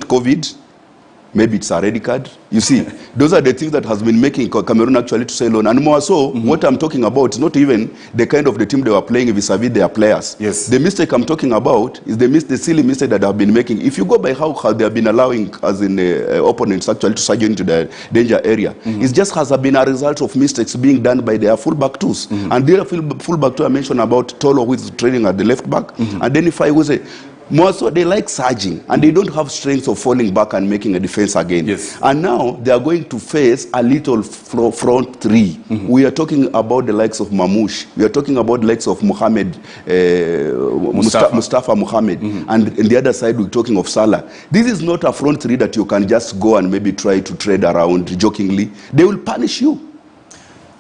COVID. Maybe it's a red card. You see, those are the things that has been making Cameroon actually to sail on. And more so, what I'm talking about is not even the kind of the team they were playing vis-a-vis their players. Yes. The mistake I'm talking about is the silly mistake that they have been making. If you go by how they have been allowing, as in opponents actually to surge into the danger area, it just has been a result of mistakes being done by their fullback twos. And the fullback two I mentioned about Tolo, who is training at the left back, and then if I was a more so, they like surging, and they don't have strength of falling back and making a defense again. Yes. And now they are going to face a little front three. We are talking about the likes of Mamouche. We are talking about the likes of Mohamed, Mustafa Mohamed. And on the other side, we're talking of Salah. This is not a front three that you can just go and maybe try to trade around jokingly. They will punish you.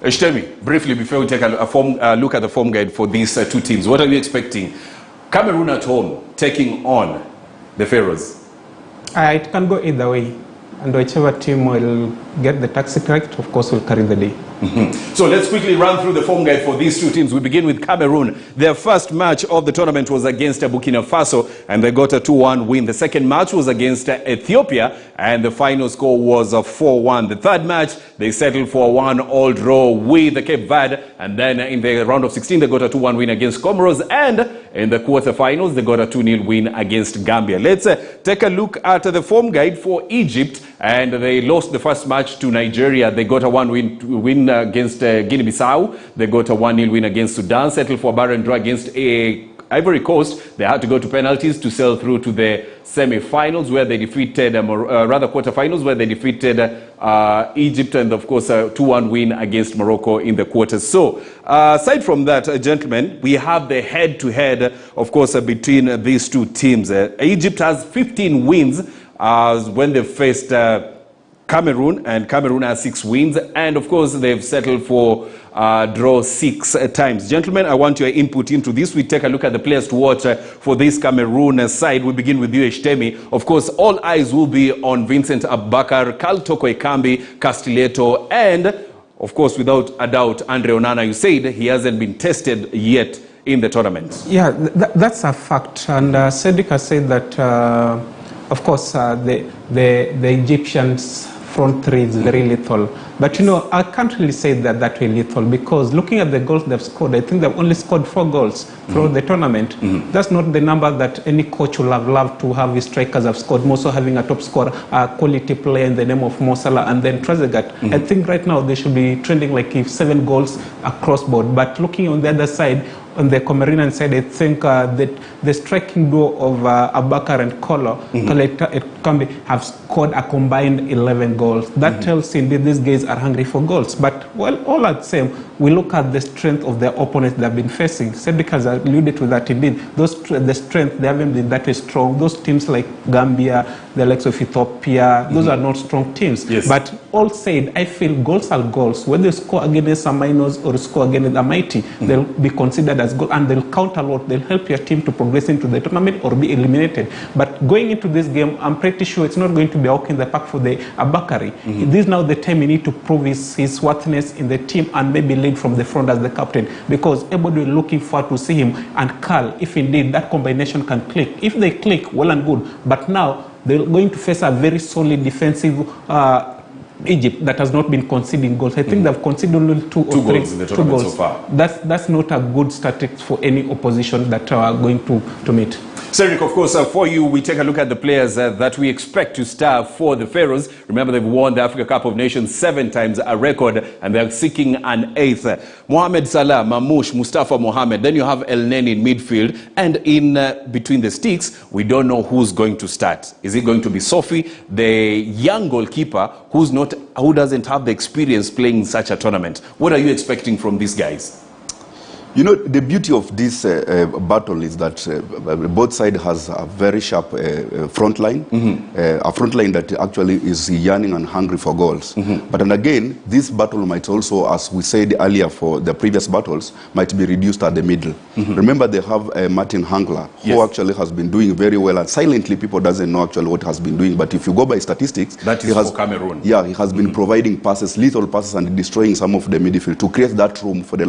Shtemi, briefly, before we take a look at the form guide for these two teams, what are you expecting? Cameroon at home taking on the Pharaohs. It can go either way, and whichever team will get the taxi correct, of course, will carry the day. So let's quickly run through the form guide for these two teams. We begin with Cameroon. Their first match of the tournament was against Burkina Faso, and they got a 2-1 win. The second match was against Ethiopia, and the final score was a 4-1. The third match, they settled for a 1-all draw with the Cape Verde, and then in the round of 16, they got a 2-1 win against Comoros, and in the quarterfinals, they got a 2-0 win against Gambia. Let's take a look at the form guide for Egypt, and they lost the first match to Nigeria. They got a 1-1 win against Guinea-Bissau. They got a 1-0 win against Sudan, settled for a barren draw against Ivory Coast. They had to go to penalties to sail through to the semi-finals, where they defeated, quarterfinals, where they defeated Egypt, and of course a 2-1 win against Morocco in the quarters. So aside from that, gentlemen, we have the head-to-head, of course, between these two teams. Egypt has 15 wins when they faced Cameroon, and Cameroon has 6 wins, and of course they've settled for draw 6 times. Gentlemen, I want your input into this. We take a look at the players to watch for this Cameroon side. We begin with you, Shtemi. Of course, all eyes will be on Vincent Abubakar, Karl Toko Ekambi, Castilleto, and of course, without a doubt, Andre Onana. You said he hasn't been tested yet in the tournament. Yeah, that's a fact. And Cedric has said that, of course, the Egyptians front three is very lethal. But, you know, I can't really say that way lethal, because looking at the goals they've scored, I think they've only scored 4 goals throughout the tournament. That's not the number that any coach would have loved to have his strikers have scored, more so having a top scorer, a quality player in the name of Mo Salah and then Trezeguet. I think right now they should be trending like 7 goals across board. But looking on the other side, on the Cameroonian side, I think that the striking duo of Abubakar and Kolo Ekambi have scored a combined 11 goals. That tells indeed these guys are hungry for goals. But well, all at the same, we look at the strength of the opponents they've been facing. Cedric has alluded to that indeed. The strength, they haven't been that strong. Those teams like Gambia, the likes of Ethiopia, those are not strong teams. Yes. But all said, I feel goals are goals. Whether you score against a minors or score against a mighty, they'll be considered as goals, and they'll count a lot. They'll help your team to progress into the tournament or be eliminated. But going into this game, I'm pretty sure it's not going to be a walk in the park for the Abakari. This is now the time you need to prove his worthiness in the team and maybe lead from the front as the captain, because everybody is looking forward to see him and Karl, if indeed that combination can click. If they click, well and good. But now they're going to face a very solid defensive Egypt that has not been conceding goals. I think they've conceded only 2 or 3 goals in the tournament so far. That's not a good statistic for any opposition that are going to meet. Cedric, of course, for you, we take a look at the players that we expect to star for the Pharaohs. Remember, they've won the Africa Cup of Nations 7 times, a record, and they're seeking an 8th. Mohamed Salah, Mamouche, Mustafa Mohamed. Then you have El Neni in midfield. And in between the sticks, we don't know who's going to start. Is it going to be Sophie, the young goalkeeper, who doesn't have the experience playing in such a tournament? What are you expecting from these guys? You know, the beauty of this battle is that both sides has a very sharp front line, a front line that actually is yearning and hungry for goals. But and again, this battle might also, as we said earlier for the previous battles, might be reduced at the middle. Remember, they have Martin Hangler, who actually has been doing very well, and silently people doesn't know actually what has been doing. But if you go by statistics, that is for Cameroon. Yeah, he has been providing passes, lethal passes, and destroying some of the midfield to create that room for the